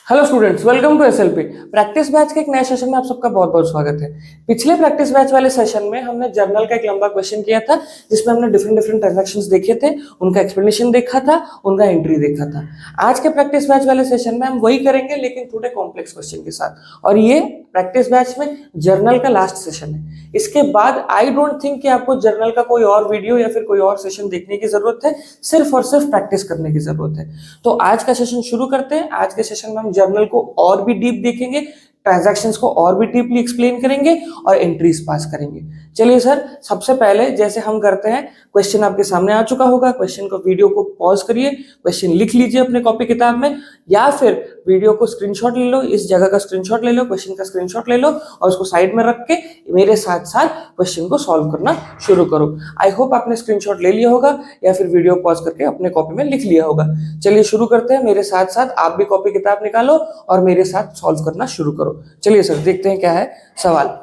Hello students, welcome to SLP practice batch के एक नए सेशन में आप सबका बहुत बहुत स्वागत है। पिछले प्रैक्टिस बैच वाले सेशन में हमने जर्नल का एक लंबा क्वेश्चन किया था, जिसमें हमने डिफरेंट डिफरेंट ट्रांजैक्शंस देखे थे, उनका एक्सप्लेनेशन देखा था, उनका एंट्री देखा था। आज के प्रैक्टिस बैच वाले सेशन में हम वही करेंगे, लेकिन थोड़े कॉम्प्लेक्स क्वेश्चन के साथ। और ये प्रैक्टिस बैच में जर्नल का लास्ट सेशन है। इसके बाद आई डोंट थिंक कि आपको जर्नल का कोई और वीडियो या फिर कोई और सेशन देखने की जरूरत है, सिर्फ और सिर्फ प्रैक्टिस करने की जरूरत है। तो आज का सेशन शुरू करते हैं। आज के सेशन में हम जर्नल को और भी डीप देखेंगे, ट्रांजैक्शंस को और भी डीपली एक्सप्लेन करेंगे और एंट्रीज पास करेंगे। चलिए सर, सबसे पहले जैसे हम करते हैं, क्वेश्चन आपके सामने आ चुका होगा। क्वेश्चन को वीडियो को पॉज करिए, क्वेश्चन लिख लीजिए अपने कॉपी किताब में, या फिर वीडियो को स्क्रीनशॉट ले लो, इस जगह का स्क्रीनशॉट ले लो, क्वेश्चन का स्क्रीनशॉट ले लो और उसको साइड में रख के मेरे साथ साथ क्वेश्चन को सॉल्व करना शुरू करो। आई होप आपने स्क्रीनशॉट ले लिया होगा या फिर वीडियो पॉज करके अपने कॉपी में लिख लिया होगा। चलिए शुरू करते हैं। मेरे साथ साथ आप भी कॉपी किताब निकालो और मेरे साथ सॉल्व करना शुरू करो। चलिए सर, देखते हैं क्या है सवाल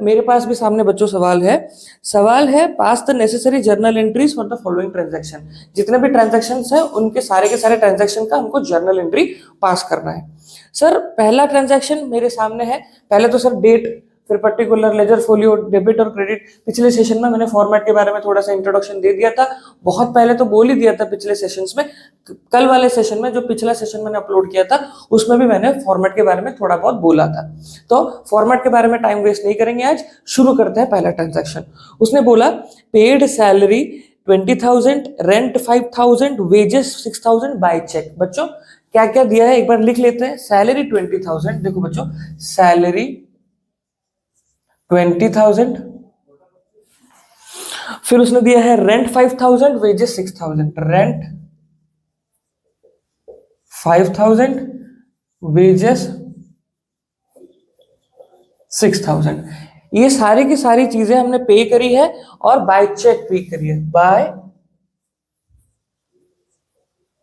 मेरे पास भी सामने बच्चों सवाल है pass the necessary journal entries for the following transaction. जितने भी ट्रांजैक्शंस हैं उनके सारे के सारे ट्रांजैक्शन का हमको जर्नल एंट्री पास करना है। सर, पहला ट्रांजैक्शन मेरे सामने है। पहले तो सर डेट, फिर पर्टिकुलर, लेजर, फोलियो, डेबिट और क्रेडिट। पिछले सेशन में मैंने फॉर्मेट के बारे में थोड़ा सा इंट्रोडक्शन दे दिया था, बहुत पहले तो बोल ही दिया था पिछले सेशंस में। कल वाले सेशन में, जो पिछला सेशन मैंने अपलोड किया था, उसमें भी मैंने फॉर्मेट के बारे में थोड़ा बहुत बोला था। तो फॉर्मेट के बारे में टाइम वेस्ट नहीं करेंगे, आज शुरू करते हैं पहला ट्रांजैक्शन। उसने बोला paid salary 20,000, rent 5,000, wages 6,000 by cheque. बच्चों क्या क्या दिया है एक बार लिख लेते हैं। सैलरी 20,000, देखो बच्चों, सैलरी 20,000, फिर उसने दिया है रेंट 5,000, वेजेस 6,000। Rent 5,000, wages 6,000। ये सारी की सारी चीजें हमने पे करी है और बाय चेक पे करी है। बाय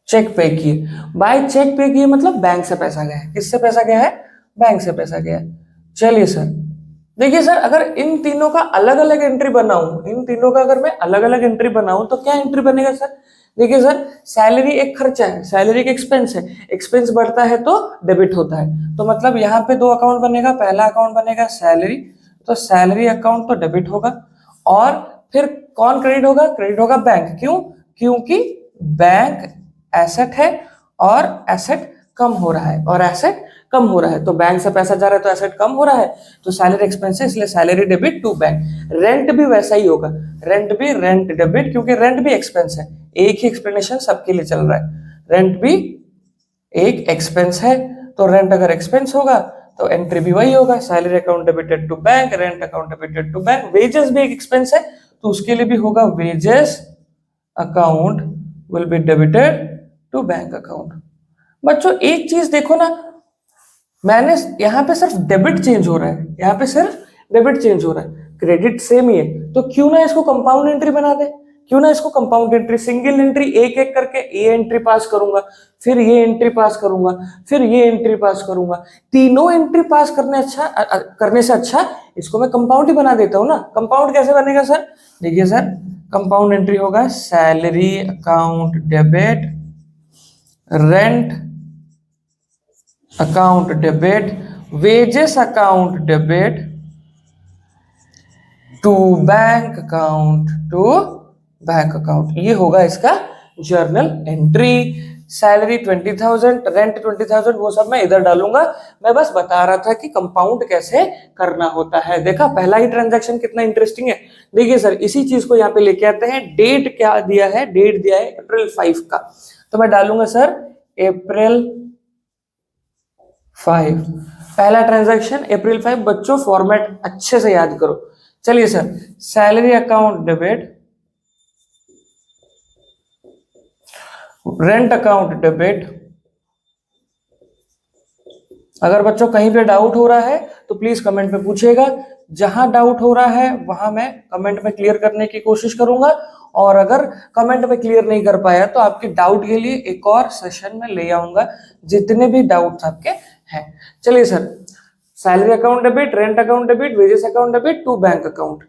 चेक पे की है। बाय चेक पे की है मतलब बैंक से पैसा गया है। किससे पैसा गया है? बैंक से पैसा गया है। चलिए सर, देखिए सर, अगर इन तीनों का अलग अलग एंट्री बनाऊं, अगर मैं अलग अलग एंट्री बनाऊं तो क्या एंट्री बनेगा सर? देखिए सर, सैलरी एक खर्चा है, सैलरी एक एक्सपेंस है। एक्सपेंस बढ़ता है तो डेबिट होता है, तो मतलब यहाँ पे दो अकाउंट बनेगा। पहला अकाउंट बनेगा सैलरी, तो सैलरी अकाउंट तो डेबिट होगा। और फिर कौन क्रेडिट होगा? क्रेडिट होगा बैंक। क्यों? क्योंकि बैंक एसेट है और एसेट कम हो रहा है, तो बैंक से पैसा जा रहा है तो एसेट कम हो रहा है, तो सैलरी एक्सपेंस है, इसलिए सैलरी डेबिट टू बैंक। रेंट भी वैसा ही होगा, रेंट डेबिट, क्योंकि रेंट भी एक्सपेंस है। एक ही एक्सप्लेनेशन सबके लिए चल रहा है। रेंट भी एक एक्सपेंस है, तो रेंट अगर एक्सपेंस होगा तो एंट्री भी वही होगा, salary account debited to bank, rent account debited to bank. Wages भी एक एक्सपेंस है, तो उसके लिए भी होगा wages account will be debited to bank account. बच्चों एक चीज देखो ना, मैंने यहाँ पे सिर्फ डेबिट चेंज हो रहा है, क्रेडिट सेम ही है, तो क्यों ना इसको कंपाउंड एंट्री बना दे। सिंगल एंट्री एक एक करके ये एंट्री पास करूंगा, फिर ये एंट्री पास करूंगा, फिर ये एंट्री पास करूंगा। तीनों एंट्री पास करने से अच्छा इसको मैं कंपाउंड ही बना देता हूँ ना। कंपाउंड कैसे बनेगा सर? देखिए सर, कंपाउंड एंट्री होगा salary account debit, rent account debit, wages account debit to bank account. ये होगा इसका जर्नल एंट्री। सैलरी 20,000, रेंट 20,000, वो सब मैं इधर डालूंगा। मैं बस बता रहा था कि कंपाउंड कैसे करना होता है। देखा पहला ही ट्रांजैक्शन कितना इंटरेस्टिंग है। देखिए सर, इसी चीज को यहाँ पे लेके आते हैं। डेट क्या दिया है? डेट दिया है अप्रैल 5 का, तो मैं डालूंगा सर अप्रैल 5। पहला ट्रांजैक्शन अप्रैल 5। बच्चों फॉर्मेट अच्छे से याद करो। चलिए sir, salary account debit, rent account debit. अगर बच्चों कहीं पे डाउट हो रहा है तो प्लीज कमेंट में पूछिएगा। जहां डाउट हो रहा है वहां मैं कमेंट में क्लियर करने की कोशिश करूंगा, और अगर कमेंट में क्लियर नहीं कर पाया तो आपके डाउट के लिए एक और सेशन में ले आऊंगा, जितने भी डाउट्स आपके हैं। चलिए sir, salary account debit, rent account debit, wages account debit to bank account.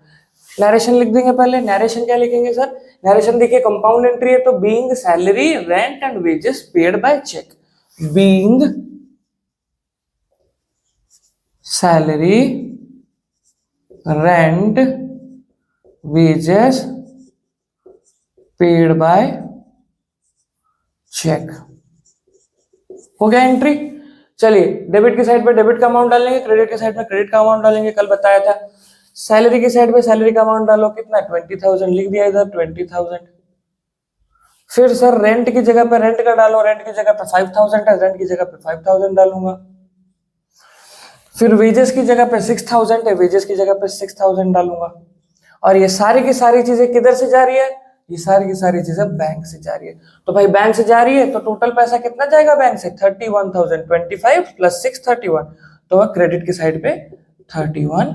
Narration लिख देंगे पहले। नरेशन क्या लिखेंगे सर? नरेशन देखिए, कंपाउंड एंट्री है तो being salary, rent and wages paid by cheque. Being salary, rent, wages paid by cheque. हो गया एंट्री। चलिए डेबिट की साइड पे डेबिट का अमाउंट डालेंगे, क्रेडिट की साइड में क्रेडिट का अमाउंट डालेंगे, कल बताया था। सैलरी की साइड पे सैलरी का अमाउंट डालो, कितना 20,000 लिख दिया इधर 20,000। फिर सर रेंट की जगह पे रेंट का डालो, रेंट की जगह पे 5,000 है, रेंट की जगह पे 5,000 डालूंगा। फिर वेजेस की जगह पे 6,000 है, वेजेस की जगह पे 6,000 डालूंगा। और ये सारी की सारी चीजें किधर से जा रही है? ये सारी की सारी चीजें बैंक से जा रही है। तो भाई बैंक से जा रही है तो टोटल पैसा कितना जाएगा बैंक से? 31,000, 25 प्लस 6 31। तो क्रेडिट की साइड पे 31,000।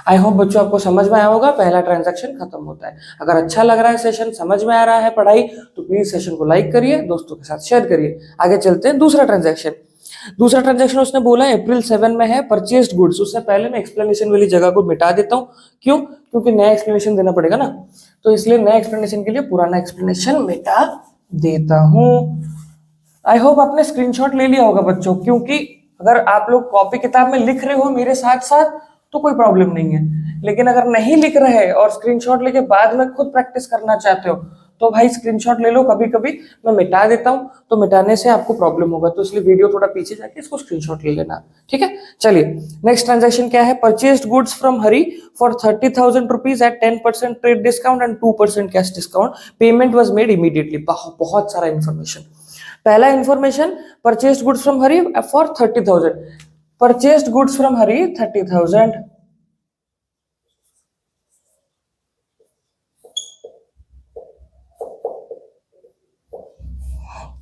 आई होप बच्चों आपको समझ में आया होगा। पहला ट्रांजैक्शन खत्म होता है। अगर अच्छा लग रहा है सेशन, समझ में आ रहा है पढ़ाई, तो प्लीज सेशन को लाइक करिए, दोस्तों के साथ शेयर करिए। आगे चलते हैं दूसरा ट्रांजैक्शन। दूसरा ट्रांजैक्शन उसने बोला अप्रैल 7 में है, परचेस्ड गुड्स। उससे पहले मैं एक्सप्लेनेशन वाली जगह को मिटा देता हूँ। क्यों? क्योंकि नया एक्सप्लेनेशन देना पड़ेगा ना, तो इसलिए नया एक्सप्लेनेशन के लिए पुराना एक्सप्लेनेशन मिटा देता हूँ। आई होप आपने स्क्रीनशॉट ले लिया होगा बच्चों, क्योंकि अगर आप लोग कॉपी किताब में लिख रहे हो मेरे साथ साथ तो कोई प्रॉब्लम नहीं है, लेकिन अगर नहीं लिख रहे और स्क्रीनशॉट लेके बाद में खुद प्रैक्टिस करना चाहते हो तो भाई स्क्रीनशॉट ले लो। कभी कभी मैं मिटा देता हूं, तो मिटाने से आपको प्रॉब्लम होगा, तो इसलिए वीडियो थोड़ा पीछे जाके इसको स्क्रीनशॉट ले लेना, ठीक है। चलिए नेक्स्ट ट्रांजैक्शन क्या है? Purchased goods from Hari for 30,000 rupees at 10% trade discount and 2% cash discount. Payment was made immediately. बहुत सारा इंफॉर्मेशन। पहला information, purchased goods from Hari for 30,000। Purchased goods from Hari 30,000।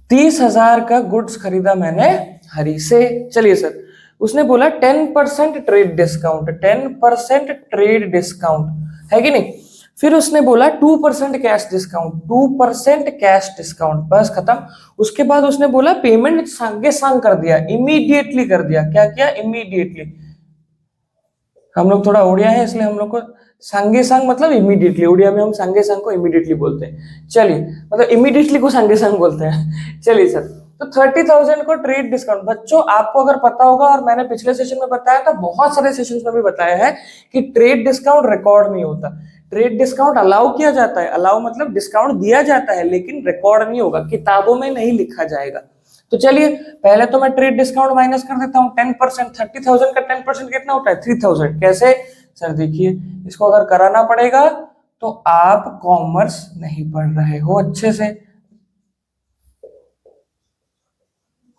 30,000 का गुड्स खरीदा मैंने हरी से। चलिए सर, उसने बोला 10% ट्रेड डिस्काउंट, 10% ट्रेड डिस्काउंट है कि नहीं। फिर उसने बोला 2% कैश डिस्काउंट, 2% कैश डिस्काउंट, बस खत्म। उसके बाद उसने बोला पेमेंट सांगे सांग कर दिया, इमीडिएटली कर दिया। क्या किया? इमीडिएटली। हम लोग थोड़ा उड़िया है इसलिए हम लोग को सांगे सांग मतलब इमीडिएटली, उड़िया में हम सांगे सांग को इमीडिएटली बोलते हैं। चलिए मतलब इमीडिएटली को सांगे सांग बोलते हैं। चलिए सर, तो 30,000 को ट्रेड डिस्काउंट। बच्चों आपको अगर पता होगा, और मैंने पिछले सेशन में बताया था, बहुत सारे सेशंस में भी बताया है कि ट्रेड डिस्काउंट रिकॉर्ड नहीं होता। ट्रेड डिस्काउंट अलाउ किया जाता है, अलाउ मतलब डिस्काउंट दिया जाता है, लेकिन रिकॉर्ड नहीं होगा, किताबों में नहीं लिखा जाएगा। तो चलिए पहले तो मैं ट्रेड डिस्काउंट माइनस कर देता हूँ 10%। 30,000 का 10% कितना होता है? 3,000। कैसे सर? देखिए, इसको अगर कराना पड़ेगा तो आप कॉमर्स नहीं पढ़ रहे हो अच्छे से।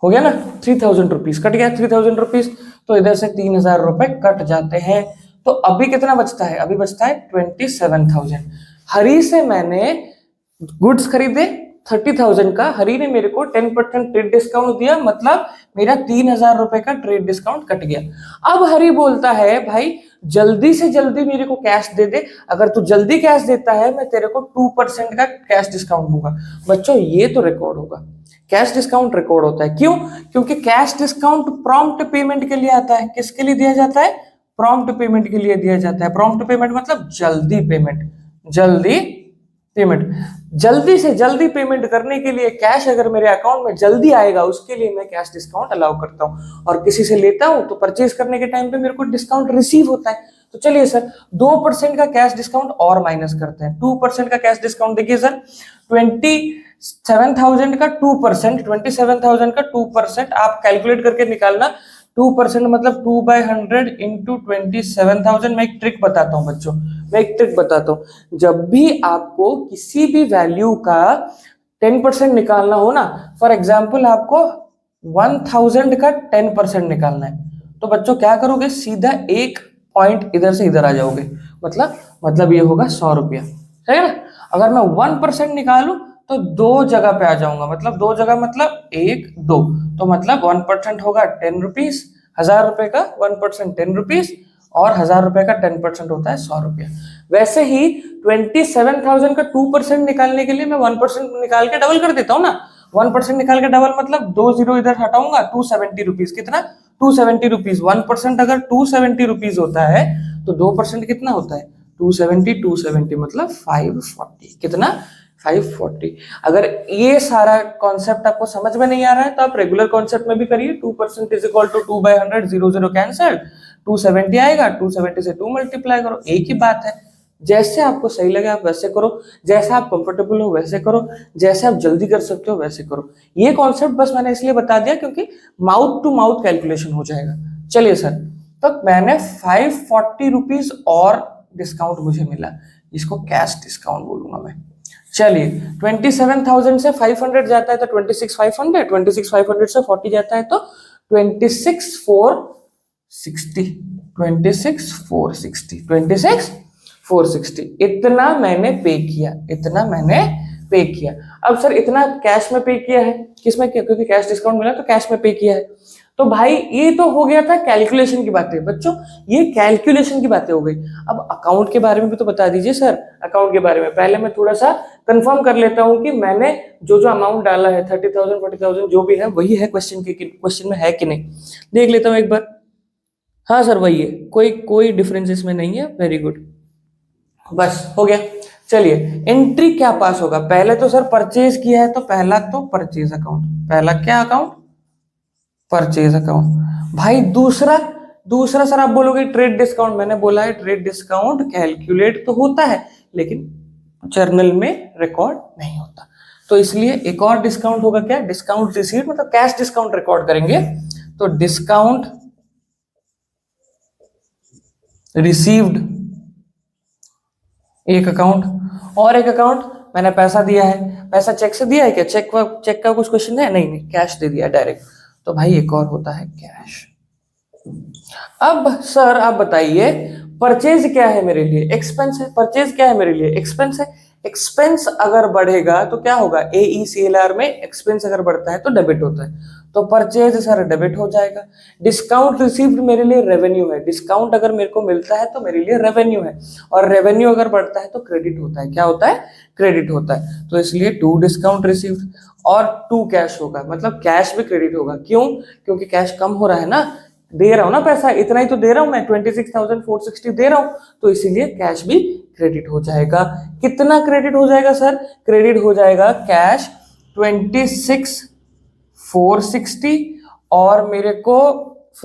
हो गया ना? 3,000 रुपीज कट गया। 3,000 रुपीज, तो इधर से 3,000 रुपए कट जाते हैं। तो अभी कितना बचता है? अभी बचता है 27,000। हरी से मैंने गुड्स खरीदे 30,000 का, हरी ने मेरे को 10% ट्रेड डिस्काउंट दिया, मतलब मेरा 3,000 रुपए का ट्रेड डिस्काउंट कट गया। अब हरी बोलता है भाई जल्दी से जल्दी मेरे को कैश दे दे, अगर तू जल्दी कैश देता है मैं तेरे को 2% का कैश डिस्काउंट दूंगा। बच्चों ये तो रिकॉर्ड होगा, कैश डिस्काउंट रिकॉर्ड होता है। क्यों? क्योंकि कैश डिस्काउंट प्रॉम्प्ट पेमेंट के लिए आता है। किसके लिए दिया जाता है? प्रॉम्प्ट पेमेंट के लिए दिया जाता है। प्रॉम्प्ट पेमेंट मतलब जल्दी पेमेंट, जल्दी पेमेंट। जल्दी से जल्दी पेमेंट करने के लिए कैश अगर मेरे अकाउंट में जल्दी आएगा उसके लिए मैं कैश डिस्काउंट अलाउ करता हूं। और किसी से लेता हूं तो परचेज करने के टाइम पे मेरे को डिस्काउंट रिसीव होता है। तो चलिए सर 2% का कैश डिस्काउंट और माइनस करते हैं। 2% का कैश डिस्काउंट देखिए सर, 27,000 का 2%, 27,000 का 2% आप कैलकुलेट करके निकालना। 2% मतलब 2/100 इंटू 27,000। मैं एक ट्रिक बताता हूँ बच्चों, मैं एक ट्रिक बताता हूँ। जब भी आपको किसी भी वैल्यू का 10% निकालना हो ना, फॉर एग्जाम्पल आपको 1,000 का 10% निकालना है, तो बच्चों क्या करोगे? सीधा एक पॉइंट इधर से इधर आ जाओगे, मतलब ये होगा 100 रुपया, है ना। अगर मैं 1% निकालूं तो दो जगह पे आ जाऊंगा, मतलब दो जगह मतलब 1 2, तो मतलब 1% होगा 10 रुपीज। 1,000 रुपए का 1% 10 रुपीज, और 1,000 रुपए का 10% होता है 100 रुपया। वैसे ही 27,000 का 2% निकालने के लिए मैं 1% निकाल के डबल कर देता हूँ ना। 1% निकाल के डबल मतलब 2 जीरो इधर हटाऊंगा, 270 रुपीज। कितना? 270 रुपीज। 1% अगर 270 रुपीज होता है तो 2% कितना होता है? 270 मतलब 540। कितना? 540। अगर ये सारा कॉन्सेप्ट आपको समझ में नहीं आ रहा है तो आप रेगुलर कॉन्सेप्ट में भी करिए। 2% इज इक्वल टू 2/100, 0 कैंसल, 270 आएगा, 270 से 2 मल्टीप्लाई करो, एक ही बात है। जैसे आपको सही लगे आप वैसे करो, जैसा आप कंफर्टेबल हो वैसे करो, जैसे आप जल्दी कर सकते हो वैसे करो। ये कॉन्सेप्ट बस मैंने इसलिए बता दिया क्योंकि माउथ टू माउथ कैलकुलेशन हो जाएगा। चलिए सर, तो मैंने 540 रुपीज और डिस्काउंट मुझे मिला, इसको कैश डिस्काउंट बोलूंगा मैं। चलिए 27,000 से 500 जाता है तो 26,500, 26,500 से 40 जाता है तो 26,460, 26,460, 26,460। इतना मैंने पे किया, इतना मैंने पे किया। अब सर इतना कैश में पे किया है, किसमें किया? क्योंकि कैश डिस्काउंट मिला तो कैश में पे किया है। तो भाई ये तो हो गया था कैलकुलेशन की बातें बच्चों, ये कैलकुलेशन की बातें हो गई। अब अकाउंट के बारे में भी तो बता दीजिए सर। अकाउंट के बारे में पहले मैं थोड़ा सा कंफर्म कर लेता हूं कि मैंने जो जो अमाउंट डाला है 30,000 40,000 जो भी है वही है क्वेश्चन में है कि नहीं, देख लेता हूं एक बार। हाँ सर वही है, कोई डिफरेंस इसमें नहीं है। वेरी गुड, बस हो गया। चलिए एंट्री क्या पास होगा? पहले तो सर परचेज किया है तो पहला तो परचेज अकाउंट, पहला क्या अकाउंट? Purchase account. भाई दूसरा दूसरा सर आप बोलोगे ट्रेड डिस्काउंट। मैंने बोला है ट्रेड डिस्काउंट कैलकुलेट तो होता है लेकिन जर्नल में रिकॉर्ड नहीं होता, तो इसलिए एक और डिस्काउंट होगा। क्या? डिस्काउंट रिसीव्ड, मतलब कैश डिस्काउंट रिकॉर्ड करेंगे तो डिस्काउंट रिसीव्ड एक अकाउंट। और एक अकाउंट मैंने पैसा दिया है, पैसा चेक से दिया है क्या? चेक का कुछ क्वेश्चन है? नहीं, कैश दे दिया डायरेक्ट, तो भाई एक और होता है कैश। अब सर आप बताइए परचेज क्या है मेरे लिए? एक्सपेंस है। परचेज क्या है मेरे लिए? एक्सपेंस है। एक्सपेंस अगर बढ़ेगा तो क्या होगा? AECLR में एक्सपेंस अगर बढ़ता है तो डेबिट होता है, तो परचेज सर डेबिट हो जाएगा। डिस्काउंट रिसीव्ड मेरे लिए रेवेन्यू है, डिस्काउंट अगर मेरे को मिलता है तो मेरे लिए रेवेन्यू है, और रेवेन्यू अगर बढ़ता है तो क्रेडिट होता है। क्या होता है? क्रेडिट होता है। तो इसलिए 2 डिस्काउंट रिसीव्ड और 2 कैश होगा, मतलब कैश भी क्रेडिट होगा। क्यों? क्योंकि कैश कम हो रहा है ना, दे रहा हूं ना पैसा, इतना ही तो दे रहा हूं मैं, 26,460 दे रहा हूं, तो इसीलिए कैश भी क्रेडिट हो जाएगा। कितना क्रेडिट हो जाएगा सर? क्रेडिट हो जाएगा कैश 26,460 और मेरे को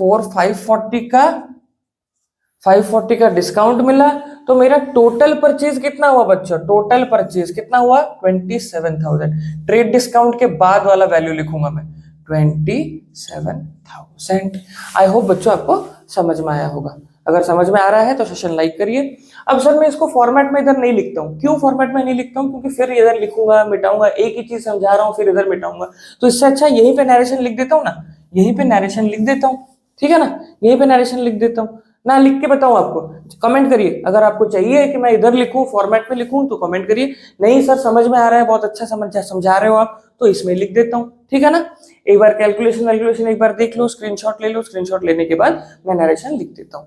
540 का डिस्काउंट मिला, तो मेरा टोटल परचेज कितना हुआ बच्चों? टोटल परचेज कितना हुआ? 27,000। ट्रेड डिस्काउंट के बाद वाला वैल्यू लिखूंगा मैं 27,000। आई होप बच्चों आपको समझ में आया होगा। अगर समझ में आ रहा है तो सेशन लाइक करिए। अब सर मैं इसको फॉर्मेट में इधर नहीं लिखता हूँ। क्यों फॉर्मेट में नहीं लिखता हूँ? क्योंकि फिर इधर लिखूंगा मिटाऊंगा, एक ही चीज समझा रहा हूँ फिर इधर मिटाऊंगा, तो इससे अच्छा यहीं पे नरेशन लिख देता हूँ ना, यहीं पे नरेशन लिख देता हूँ, ठीक है ना, यहीं पे नरेशन लिख देता हूँ ना। लिख के बताऊं आपको? कमेंट करिए। अगर आपको चाहिए कि मैं इधर लिखूं, फॉर्मेट में लिखूं, तो कमेंट करिए। नहीं सर समझ में आ रहा है, बहुत अच्छा समझा रहे हो आप, तो इसमें लिख देता हूं, ठीक है ना। एक बार कैलकुलेशन एक बार देख लो, स्क्रीनशॉट ले लो, स्क्रीनशॉट लेने के बाद मैं नरेशन लिख देता हूँ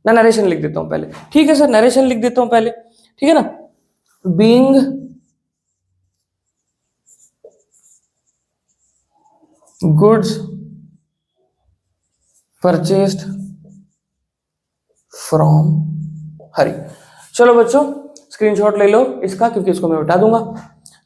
ना, नरेशन लिख देता हूँ पहले, ठीक है सर, नरेशन लिख देता हूँ पहले, ठीक है ना। बीइंग गुड्स परचेस्ड फ्रॉम हरी। चलो बच्चों स्क्रीनशॉट ले लो इसका, क्योंकि इसको मैं उठा दूंगा।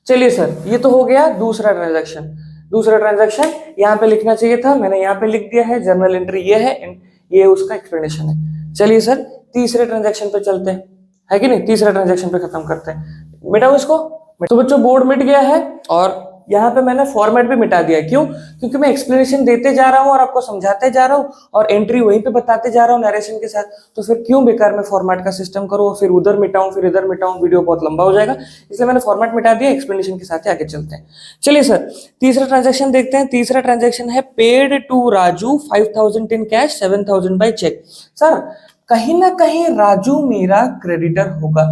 चलिए सर ये तो हो गया दूसरा ट्रांजैक्शन। दूसरा ट्रांजैक्शन यहाँ पे लिखना चाहिए था, मैंने यहाँ पे लिख दिया है। जर्नल एंट्री ये है, ये उसका एक्सप्लेनेशन है। चलिए सर तीसरे ट्रांजैक्शन पे चलते हैं, है कि नहीं? तीसरा ट्रांजैक्शन पे खत्म करते हैं। मिटाओ इसको। तो बच्चों बोर्ड मिट गया है और यहाँ पे मैंने फॉर्मेट भी मिटा दिया। क्यों? क्योंकि मैं एक्सप्लेनेशन देते जा रहा हूँ और आपको समझाते जा रहा हूँ और एंट्री वहीं पे बताते जा रहा हूँ नरेशन के साथ, तो फिर क्यों बेकार में फॉर्मेट का सिस्टम करूँ और फिर उधर मिटाऊं फिर इधर मिटाऊं, वीडियो बहुत लंबा हो जाएगा, इसलिए मैंने फॉर्मेट मिटा दिया। एक्सप्लेनेशन के साथ ही आगे चलते हैं। चलिए सर तीसरा ट्रांजेक्शन देखते हैं। तीसरा ट्रांजेक्शन है paid to Raju 5,000 in cash 7,000 by cheque. Sir कहीं ना कहीं राजू मेरा क्रेडिटर होगा।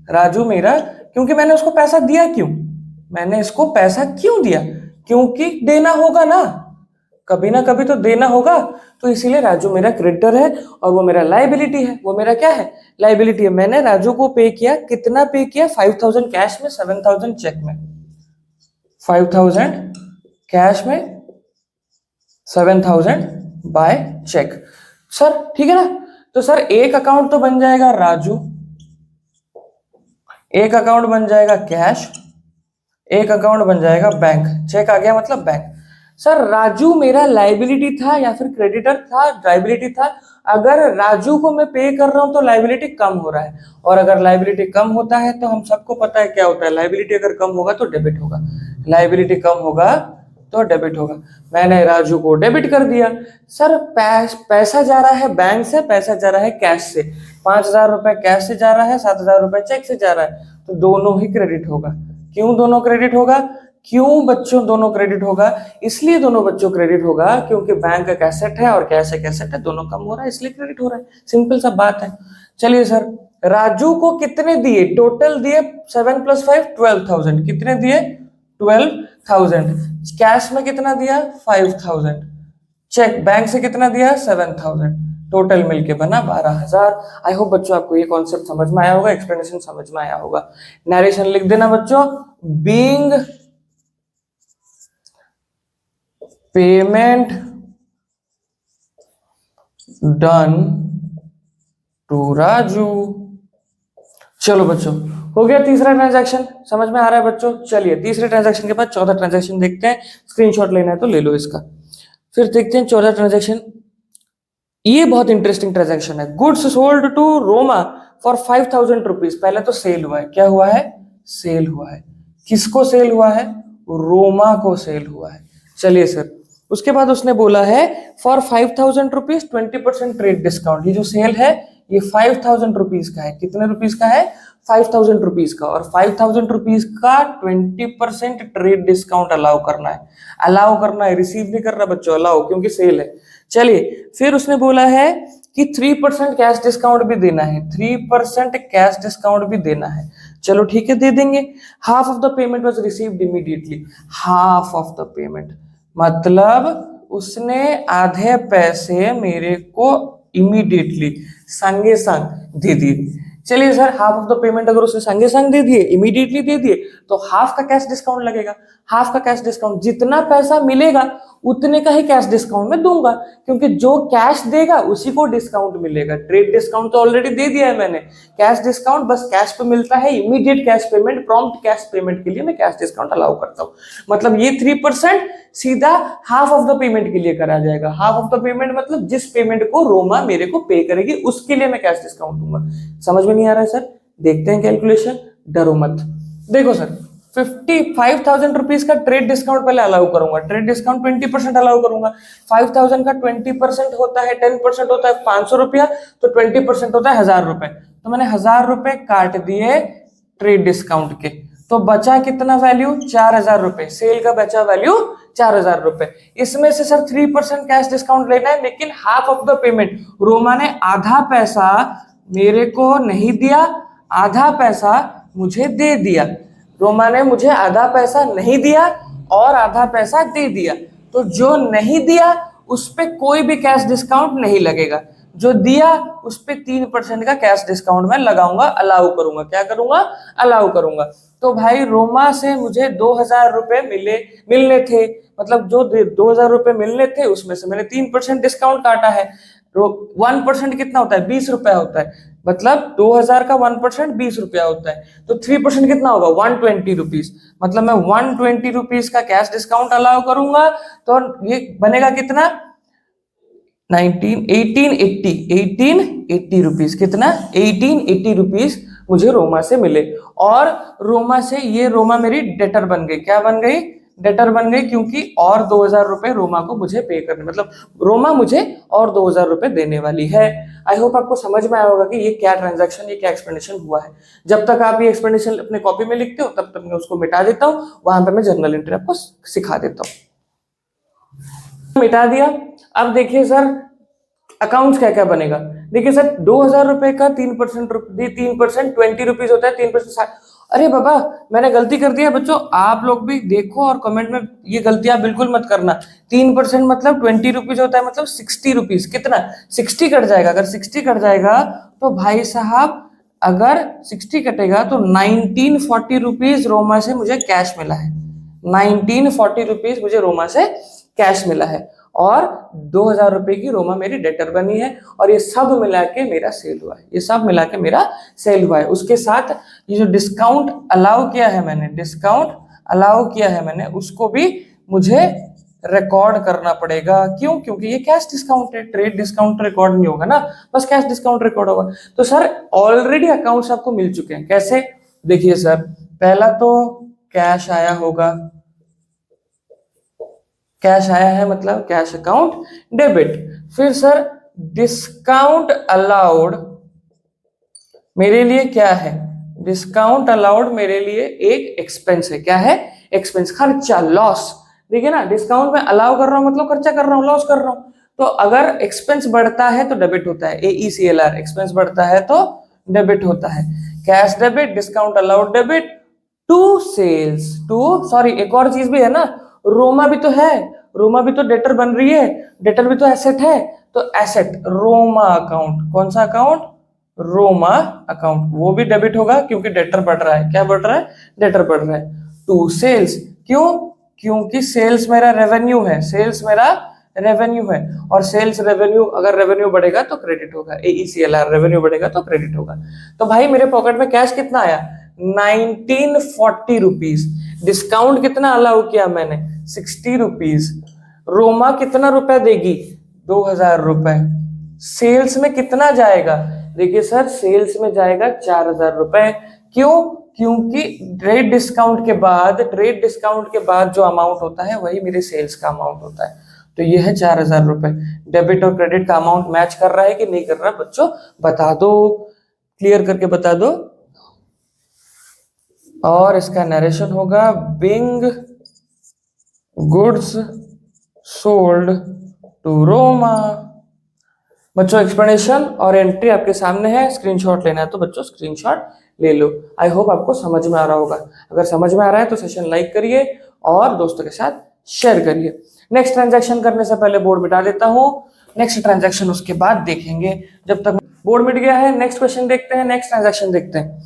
राजू मेरा, क्योंकि मैंने उसको पैसा दिया। क्यों मैंने इसको पैसा क्यों दिया? क्योंकि देना होगा ना, कभी ना कभी तो देना होगा, तो इसीलिए राजू मेरा क्रेडिटर है और वो मेरा लायबिलिटी है। वो मेरा क्या है? लायबिलिटी है। मैंने राजू को पे किया, कितना पे किया? 5,000 कैश में, 7,000 चेक में। 5,000 कैश में, 7,000 बाय चेक। सर ठीक है ना। तो सर एक अकाउंट तो बन जाएगा राजू, एक अकाउंट बन जाएगा कैश, एक अकाउंट बन जाएगा बैंक, चेक आ गया मतलब बैंक। सर राजू मेरा लाइबिलिटी था या फिर क्रेडिटर था? लाइबिलिटी था। अगर राजू को मैं पे कर रहा हूं तो लाइबिलिटी कम हो रहा है, और अगर लाइबिलिटी कम होता है तो हम सबको पता है क्या होता है, लाइबिलिटी अगर कम होगा तो डेबिट होगा, लाइबिलिटी कम होगा तो डेबिट होगा। मैंने राजू को डेबिट कर दिया। सर पैसा जा रहा है बैंक से, पैसा जा रहा है कैश से, 5,000 रुपए कैश से जा रहा है, 7,000 रुपए चेक से जा रहा है, तो दोनों ही क्रेडिट होगा। क्यों दोनों क्रेडिट होगा? क्यों बच्चों दोनों क्रेडिट होगा? इसलिए दोनों बच्चों क्रेडिट होगा क्योंकि बैंक एक एसेट है और कैश एक एसेट है, दोनों कम हो रहा है इसलिए क्रेडिट हो रहा है, सिंपल सा बात है। चलिए सर, राजू को कितने दिए? टोटल दिए 7 + 5 12,000। कितने दिए? 12,000। कैश में कितना दिया? 5,000। चेक बैंक से कितना दिया? 7,000। टोटल मिलके बना 12,000। आई होप बच्चों आपको ये कॉन्सेप्ट समझ में आया होगा, एक्सप्लेनेशन समझ में आया होगा। नरेशन लिख देना बच्चों, being payment done to Raju. चलो बच्चों, हो गया तीसरा ट्रांजैक्शन, समझ में आ रहा है बच्चों? चलिए तीसरे ट्रांजैक्शन के बाद चौथा ट्रांजैक्शन देखते हैं। स्क्रीनशॉट लेना है तो ले लो इसका। फिर देखते हैं चौथा ट्रांजैक्शन। ये बहुत इंटरेस्टिंग ट्रांजैक्शन है। Goods sold to Roma for 5,000 rupees. पहले तो सेल हुआ है, क्या हुआ है? सेल हुआ है। किसको सेल हुआ है? रोमा को सेल हुआ है। चलिए सर, उसके बाद उसने बोला है फॉर 5,000 रुपीज 20% ट्रेड डिस्काउंट। ये जो सेल है ये 5,000 रुपीज का है। कितने रुपीज का है? 5,000 रुपीज का। और 5,000 रुपीज का 20% ट्रेड डिस्काउंट अलाउ करना है। अलाउ करना है, रिसीव नहीं कर रहा बच्चों, अलाउ, क्योंकि सेल है। चलिए फिर उसने बोला है कि 3% कैश डिस्काउंट भी देना है, 3% कैश डिस्काउंट भी देना है। चलो ठीक है, दे देंगे। Half of the payment was received immediately. Half of the payment मतलब उसने आधे पैसे मेरे को इमीडिएटली, संगे संग दे दिए। चलिए sir, half of the payment अगर उसने संगे संग दे दिए, इमीडिएटली दे दिए, तो हाफ का कैश डिस्काउंट लगेगा। हाफ का कैश डिस्काउंट, जितना पैसा मिलेगा उतने का ही कैश डिस्काउंट में दूंगा, क्योंकि जो कैश देगा उसी को डिस्काउंट मिलेगा। ट्रेड डिस्काउंट तो ऑलरेडी दे दिया है मैंने, कैश डिस्काउंट बस कैश पे मिलता है, immediate cash payment, prompt cash payment के लिए मैं कैश डिस्काउंट अलाउ करता हूँ। मतलब ये 3% सीधा हाफ ऑफ द पेमेंट के लिए करा जाएगा। हाफ ऑफ द पेमेंट मतलब जिस पेमेंट को रोमा मेरे को पे करेगी उसके लिए मैं कैश डिस्काउंट दूंगा। समझ में नहीं आ रहा है सर? देखते हैं कैलकुलेशन, डरो मत। देखो सर, 55,000 रुपीज का ट्रेड डिस्काउंट पहले अलाउ करूंगा। ट्रेड डिस्काउंट 20% अलाउ करूंगा। 5,000 का 20% होता है, 10% होता है 500 रुपया, तो 20% होता है 1,000 रुपए। तो मैंने 1,000 रुपए काट दिए ट्रेड डिस्काउंट के, तो बचा कितना वैल्यू? 4,000 रुपए। सेल का बचा वैल्यू 4,000 रुपए। इसमें से सर 3% कैश डिस्काउंट लेना है, लेकिन half of the payment, Roma ने आधा पैसा मेरे को नहीं दिया, आधा पैसा मुझे दे दिया। रोमा ने मुझे आधा पैसा नहीं दिया और आधा पैसा दे दिया, तो जो नहीं दिया उस पे कोई भी कैश डिस्काउंट नहीं लगेगा, जो दिया उस पे 3% का कैश डिस्काउंट मैं लगाऊंगा, अलाउ करूंगा। क्या करूंगा? अलाउ करूंगा। तो भाई रोमा से मुझे 2,000 रुपए मिलने थे, मतलब जो 2,000 रुपए मिलने थे उसमें से मैंने 3% डिस्काउंट काटा है। 1% कितना होता है? 20 रुपया होता है, मतलब 2,000 का 1% 20 रुपया होता है, तो 3% कितना होगा? 120 रुपीज। मतलब मैं 120 रुपीज का कैश डिस्काउंट अलाउ करूंगा, तो ये बनेगा कितना? 1880 रुपीज। कितना? 1880 रुपीज मुझे रोमा से मिले। और रोमा से, ये रोमा मेरी डेटर बन गई। क्या बन गई? डेटर बन गई, क्योंकि और 2,000 रुपए रोमा को मुझे पे करने, मतलब रोमा मुझे और 2,000 रुपए देने वाली है। आई होप आपको समझ में आया होगा कि ये क्या ट्रांजैक्शन, ये क्या एक्सप्लेनेशन हुआ है। जब तक आप ये एक्सप्लेनेशन अपने कॉपी में लिखते हो तब तक मैं उसको मिटा देता हूँ, वहां पर मैं जर्नल एंट्री आपको सिखा देता हूँ। मिटा दिया। अब देखिए सर, अकाउंट्स क्या क्या बनेगा। देखिए सर, 2,000 रुपए का 3% 20 रुपीज होता है, 3%। अरे बाबा, मैंने गलती कर दिया बच्चों, आप लोग भी देखो और कमेंट में ये गलतियां बिल्कुल मत करना। 3% मतलब 20 रुपीज होता है, मतलब 60 रुपीज। कितना? 60 कट जाएगा। अगर 60 कट जाएगा तो भाई साहब, अगर 60 कटेगा तो 1940 रुपीज रोमा से मुझे कैश मिला है। 1940 रुपीज मुझे रोमा से कैश मिला है, और 2,000 रुपए की रोमा मेरी डेटर बनी है, और ये सब मिला के मेरा सेल हुआ है। ये सब मिला के मेरा सेल हुआ है। उसके साथ ये जो डिस्काउंट अलाउ किया है मैंने, डिस्काउंट अलाउ किया है मैंने उसको भी मुझे रिकॉर्ड करना पड़ेगा। क्यों? क्योंकि ये कैश डिस्काउंट है, ट्रेड डिस्काउंट रिकॉर्ड नहीं होगा ना, बस कैश डिस्काउंट रिकॉर्ड होगा। तो सर ऑलरेडी अकाउंट्स आपको मिल चुके हैं। कैसे? देखिए सर, पहला तो कैश आया होगा, कैश आया है मतलब कैश अकाउंट डेबिट। फिर सर डिस्काउंट अलाउड मेरे लिए क्या है? डिस्काउंट अलाउड मेरे लिए एक एक्सपेंस है। क्या है? एक्सपेंस, खर्चा, लॉस। देखिए ना, डिस्काउंट में अलाउ कर रहा हूं मतलब खर्चा कर रहा हूं, लॉस कर रहा हूं। तो अगर एक्सपेंस बढ़ता है तो डेबिट होता है, AECLR, एक्सपेंस बढ़ता है तो डेबिट होता है। Cash debit, discount allowed debit to sales, to sorry एक और चीज भी है ना, रोमा भी तो है, रोमा भी तो डेटर बन रही है, डेटर भी तो एसेट है, तो एसेट रोमा अकाउंट, कौन सा अकाउंट? रोमा अकाउंट, वो भी डेबिट होगा क्योंकि डेटर बढ़ रहा है। क्या बढ़ रहा है? डेटर बढ़ रहा है। टू सेल्स, क्यों? क्योंकि सेल्स मेरा रेवेन्यू है, सेल्स मेरा रेवेन्यू है, और सेल्स रेवेन्यू, अगर रेवेन्यू बढ़ेगा तो क्रेडिट होगा, AECLR, रेवेन्यू बढ़ेगा तो क्रेडिट होगा। तो भाई मेरे पॉकेट में कैश कितना आया? 1940 रुपीज। डिस्काउंट कितना अलाउ किया मैंने? 60 रुपीज। रोमा कितना रुपए देगी? 2000 रुपए। सेल्स में कितना जाएगा? देखिए सर, सेल्स में जाएगा 4000 रुपए। क्यों? क्योंकि ट्रेड डिस्काउंट के बाद जो अमाउंट होता है वही मेरे सेल्स का अमाउंट होता है। तो ये है 4000 रुपए। डेबिट और क्रेडिट का अमाउंट मैच कर रहा है कि नहीं कर रहा? बच्चों बता दो, क्लियर करके बता दो। और इसका नरेशन होगा being goods sold to Roma. बच्चों एक्सप्लेनेशन और एंट्री आपके सामने है, स्क्रीनशॉट लेना है तो बच्चों स्क्रीनशॉट ले लो। आई होप आपको समझ में आ रहा होगा। अगर समझ में आ रहा है तो सेशन लाइक करिए और दोस्तों के साथ शेयर करिए। नेक्स्ट ट्रांजैक्शन करने से पहले बोर्ड मिटा देता हूँ, नेक्स्ट ट्रांजैक्शन उसके बाद देखेंगे। जब तक बोर्ड मिट गया है, नेक्स्ट क्वेश्चन देखते हैं, नेक्स्ट ट्रांजैक्शन देखते हैं।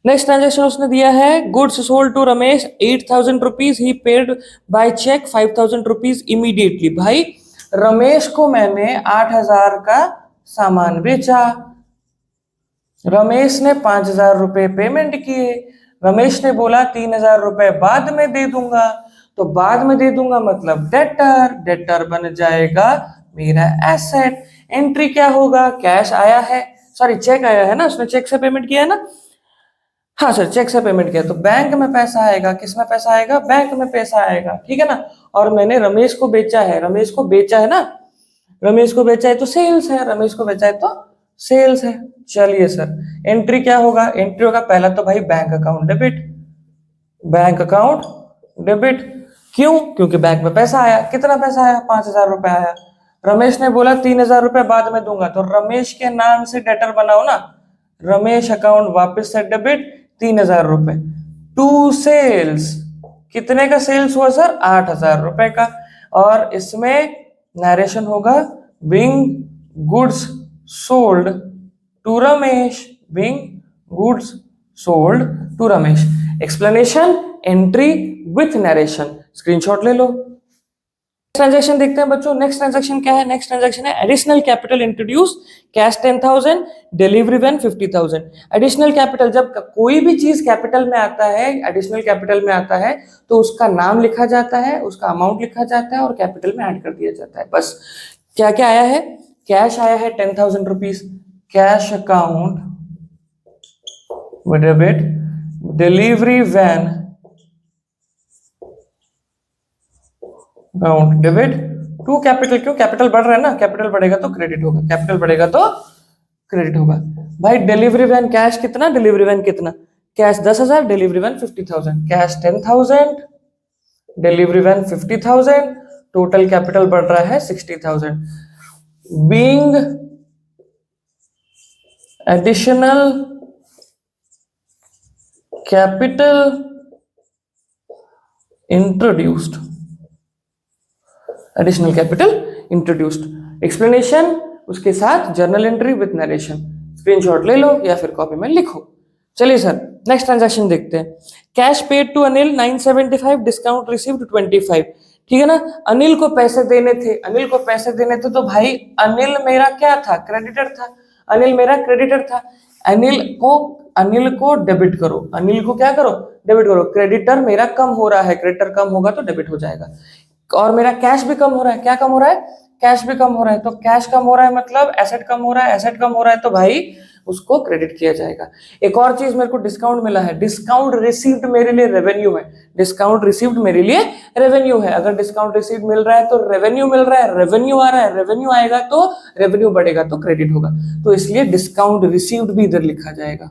नेक्स्ट ट्रांजैक्शन उसने दिया है, goods sold to Ramesh 8000 rupees, ही paid by cheque 5000 rupees immediately. भाई रमेश को मैंने 8000 का सामान बेचा, रमेश ने 5000 रुपए पेमेंट किए, रमेश ने बोला 3000 रुपए बाद में दे दूंगा। तो बाद में दे दूंगा मतलब डेटर, डेटर बन जाएगा मेरा एसेट। एंट्री क्या होगा? कैश आया है, सॉरी चेक आया है ना, उसने चेक से पेमेंट किया है ना। हाँ सर, चेक से पेमेंट किया तो बैंक में पैसा आएगा। किस में पैसा आएगा? बैंक में पैसा आएगा, ठीक है ना। और मैंने रमेश को बेचा है, रमेश को बेचा है ना, रमेश को बेचा है तो सेल्स है, रमेश को बेचा है तो सेल्स है। चलिए सर, एंट्री क्या होगा? एंट्री होगा पहला तो भाई bank account debit, bank account debit. क्यों? क्योंकि बैंक में पैसा आया। कितना पैसा आया? 5000 रुपए आया। रमेश ने बोला 3000 रुपए बाद में दूंगा, तो रमेश के नाम से डेटर बनाओ ना, रमेश अकाउंट वापस से डेबिट 3000 रुपए टू सेल्स। कितने का सेल्स हुआ सर? 8000 रुपए का। और इसमें नरेशन होगा being goods sold to Ramesh, being goods sold to Ramesh. Explanation, entry with narration. Screenshot ले लो। ट्रांजैक्शन देखते हैं बच्चों। नेक्स्ट ट्रांजैक्शन क्या है? नेक्स्ट ट्रांजैक्शन है additional capital introduce, cash 10,000, delivery van 50,000। Additional capital, जब कोई भी चीज कैपिटल में आता है, एडिशनल कैपिटल में आता है तो उसका नाम लिखा जाता है, उसका अमाउंट लिखा जाता है और कैपिटल में ऐड कर दिया जाता है, बस। क्या क्या आया है? कैश आया है 10,000 rupees, cash account debit, delivery van account debit to capital. क्यों? कैपिटल बढ़ रहा है ना, कैपिटल बढ़ेगा तो क्रेडिट होगा, कैपिटल बढ़ेगा तो क्रेडिट होगा। भाई डिलीवरी वैन कैश कितना, डिलीवरी वैन कितना? Cash 10,000, delivery van 50,000। Cash 10,000, delivery van 50,000, total capital बढ़ रहा है 60,000। Being additional capital introduced, additional capital introduced. Explanation उसके साथ journal entry with narration. Screenshot ले लो या फिर कॉपी में लिखो। चलिए सर, नेक्स्ट ट्रांजैक्शन देखते हैं। Cash paid to Anil 975, discount received 25। ठीक है ना, अनिल को पैसे देने थे, अनिल को पैसे देने थे तो भाई अनिल मेरा क्या था? क्रेडिटर था, अनिल मेरा क्रेडिटर था। अनिल को डेबिट करो, अनिल को क्या करो, डेबिट करो। क्रेडिटर मेरा कम हो रहा है, क्रेडिटर कम होगा तो डेबिट हो जाएगा। और मेरा कैश भी कम हो रहा है, क्या कम हो रहा है, कैश भी कम हो रहा है। तो कैश कम हो रहा है मतलब एसेट कम हो रहा है, एसेट कम हो रहा है तो भाई उसको क्रेडिट किया जाएगा। एक और चीज मेरे को डिस्काउंट मिला है, डिस्काउंट रिसीव्ड मेरे लिए रेवेन्यू है, डिस्काउंट रिसीव्ड मेरे लिए रेवेन्यू है। अगर डिस्काउंट रिसीव्ड मिल रहा है तो रेवेन्यू मिल रहा है, रेवेन्यू आ रहा है, रेवेन्यू आएगा तो रेवेन्यू बढ़ेगा तो क्रेडिट होगा, तो इसलिए डिस्काउंट रिसीव्ड भी इधर लिखा जाएगा।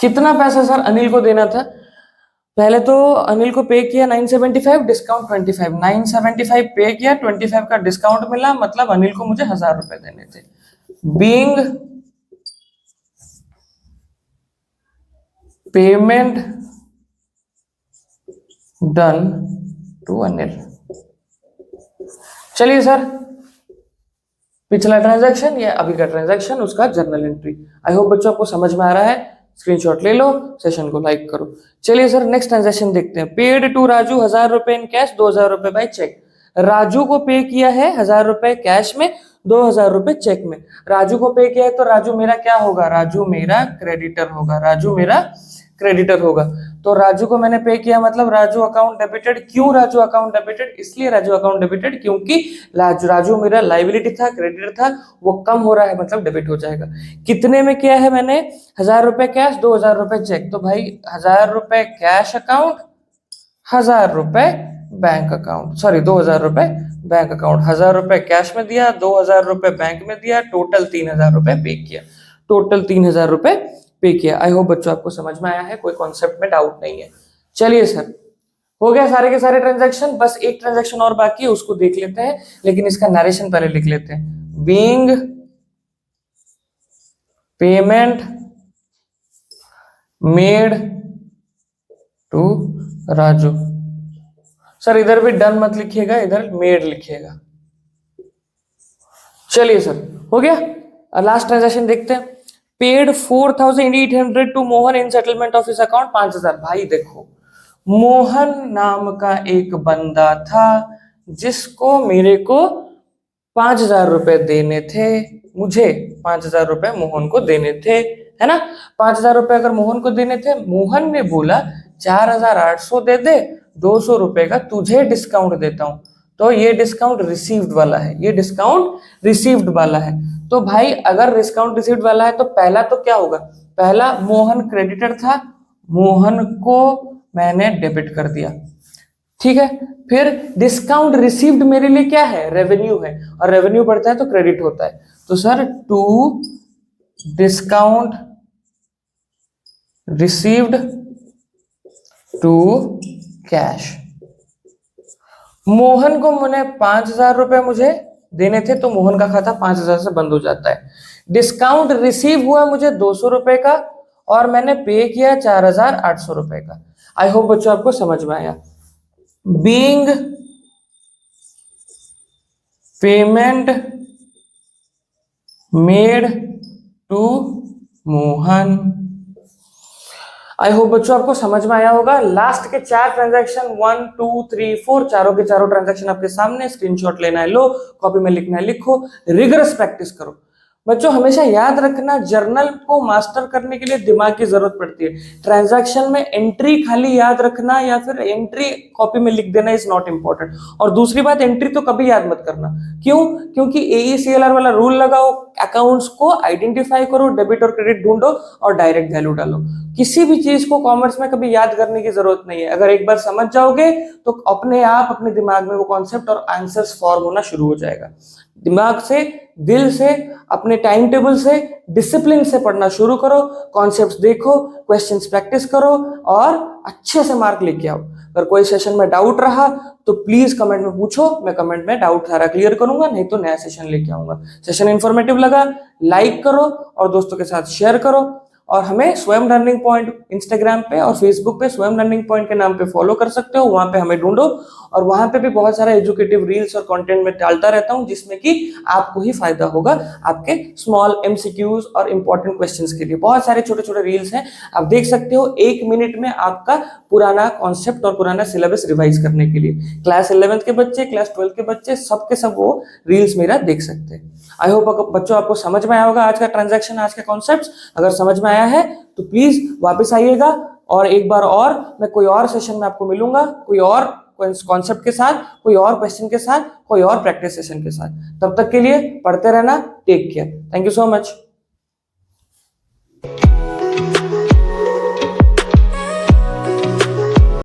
कितना पैसा सर अनिल को देना था, पहले तो अनिल को पे किया 975, डिस्काउंट 25, 975 पे किया, 25 का डिस्काउंट मिला, मतलब अनिल को मुझे 1000 रुपए देने थे। Being payment done to Anil. चलिए सर, पिछला ट्रांजैक्शन या अभी का ट्रांजैक्शन, उसका जर्नल एंट्री। आई होप बच्चों आपको समझ में आ रहा है, स्क्रीनशॉट ले लो, सेशन को लाइक करो। चलिए सर नेक्स्ट ट्रांजैक्शन देखते हैं। पेड टू राजू 1000 रुपए इन कैश, 2000 रुपए बाय चेक। राजू को पे किया है 1000 रुपए कैश में, 2000 रुपए चेक में। राजू को पे किया है तो राजू मेरा क्या होगा, राजू मेरा क्रेडिटर होगा, राजू मेरा क्रेडिटर होगा। तो राजू को मैंने पे किया मतलब राजू अकाउंट डेबिटेड। क्यों राजू अकाउंट डेबिटेड, इसलिए राजू अकाउंट डेबिटेड क्योंकि राजू मेरा लाइबिलिटी था, क्रेडिटर था, वो कम हो रहा है मतलब डेबिट हो जाएगा। कितने में किया है मैंने, 1000 रुपए कैश, 2000 रुपए चेक। तो भाई 1000 रुपए कैश अकाउंट, 1000 रुपए बैंक अकाउंट, सॉरी 2000 रुपए बैंक अकाउंट। 1000 रुपए कैश में दिया, 2000 रुपए बैंक में दिया, टोटल 3000 रुपए पे किया, टोटल 3000 रुपए पे किया। आई होप बच्चों आपको समझ में आया है, कोई कॉन्सेप्ट में डाउट नहीं है। चलिए सर, हो गया सारे के सारे ट्रांजैक्शन, बस एक ट्रांजैक्शन और बाकी है, उसको देख लेते हैं, लेकिन इसका नरेशन पहले लिख लेते हैं। Being payment made to Raju. Sir इधर भी डन मत लिखिएगा, इधर मेड लिखिएगा। चलिए सर, हो गया। लास्ट ट्रांजैक्शन देखते हैं। Paid 4800 to Mohan in settlement of his account, 5000। भाई देखो, मोहन नाम का एक बंदा था जिसको मेरे को 5000 रुपए देने थे, मुझे 5000 रुपए मोहन को देने थे, है ना। 5000 रुपए अगर मोहन को देने थे, मोहन ने बोला 4800 दे दे, 200 रुपए का तुझे डिस्काउंट देता हूं, तो ये डिस्काउंट रिसीव्ड वाला है, ये डिस्काउंट रिसीव्ड वाला है। तो भाई अगर डिस्काउंट रिसीव्ड वाला है तो पहला तो क्या होगा, पहला मोहन क्रेडिटर था, मोहन को मैंने डेबिट कर दिया, ठीक है। फिर डिस्काउंट रिसीव्ड मेरे लिए क्या है, रेवेन्यू है, और रेवेन्यू बढ़ता है तो क्रेडिट होता है। तो sir to discount received to cash. Mohan को मैंने 5000 रुपए मुझे देने थे, तो मोहन का खाता 5000 से बंद हो जाता है। डिस्काउंट रिसीव हुआ मुझे 200 रुपए का, और मैंने पे किया 4800 रुपए का। आई होप बच्चों आपको समझ में आया। Being payment made to Mohan. I hope बच्चों आपको समझ में आया होगा। लास्ट के 4 ट्रांजैक्शन 1 2 3 4, चारों के चारों ट्रांजैक्शन आपके सामने, स्क्रीनशॉट लेना है लो, कॉपी में लिखना है लिखो, रिगरस प्रैक्टिस करो। बच्चों हमेशा याद रखना, जर्नल को मास्टर करने के लिए दिमाग की जरूरत पड़ती है। ट्रांजैक्शन में एंट्री खाली याद रखना या फिर एंट्री कॉपी में लिख देना इज नॉट इंपॉर्टेंट। और दूसरी बात, एंट्री तो कभी याद मत करना। क्यों? क्योंकि AECLR वाला रूल लगाओ, अकाउंट्स को आइडेंटिफाई करो, डेबिट और क्रेडिट ढूंढो और डायरेक्ट वैल्यू डालो। किसी भी चीज को कॉमर्स में कभी याद करने की जरूरत नहीं है। अगर एक बार समझ जाओगे तो अपने आप अपने दिमाग में वो कॉन्सेप्ट और आंसर्स फॉर्म होना शुरू हो जाएगा। दिमाग से, दिल से, अपने टाइम टेबल से, डिसिप्लिन से पढ़ना शुरू करो, कॉन्सेप्ट्स देखो, क्वेश्चंस प्रैक्टिस करो और अच्छे से मार्क लेके आओ। अगर कोई सेशन में डाउट रहा तो प्लीज कमेंट में पूछो, मैं कमेंट में डाउट सारा क्लियर करूंगा, नहीं तो नया सेशन लेके आऊंगा। सेशन इंफॉर्मेटिव लगा, लाइक करो और दोस्तों के साथ शेयर करो। और हमें स्वयं लर्निंग पॉइंट इंस्टाग्राम पे और फेसबुक पे स्वयं लर्निंग पॉइंट के नाम पे फॉलो कर सकते हो, वहां पे हमें ढूंढो और वहां पे भी बहुत सारा एजुकेटिव रील्स और कंटेंट में डालता रहता हूं, जिसमें कि आपको ही फायदा होगा आपके स्मॉल एमसीक्यूज और इंपॉर्टेंट क्वेश्चंस के लिए। बहुत सारे छोटे छोटे रील्स हैं, आप देख सकते हो, 1 मिनट में आपका पुराना कॉन्सेप्ट और पुराना सिलेबस रिवाइज करने के लिए। क्लास 11th के बच्चे, क्लास 12 के बच्चे, सबके सब वो रील्स मेरा देख सकते हैं। आई होप बच्चों आपको समझ में आया होगा आज का ट्रांजैक्शन, आज के कॉन्सेप्ट्स। अगर समझ में आया है तो प्लीज वापस आइएगा और एक बार और मैं कोई और सेशन में आपको मिलूंगा, कोई और कॉन्सेप्ट के साथ, कोई और क्वेश्चन के साथ, कोई और प्रैक्टिस सेशन के साथ। तब तक के लिए पढ़ते रहना। Take care. Thank you so much.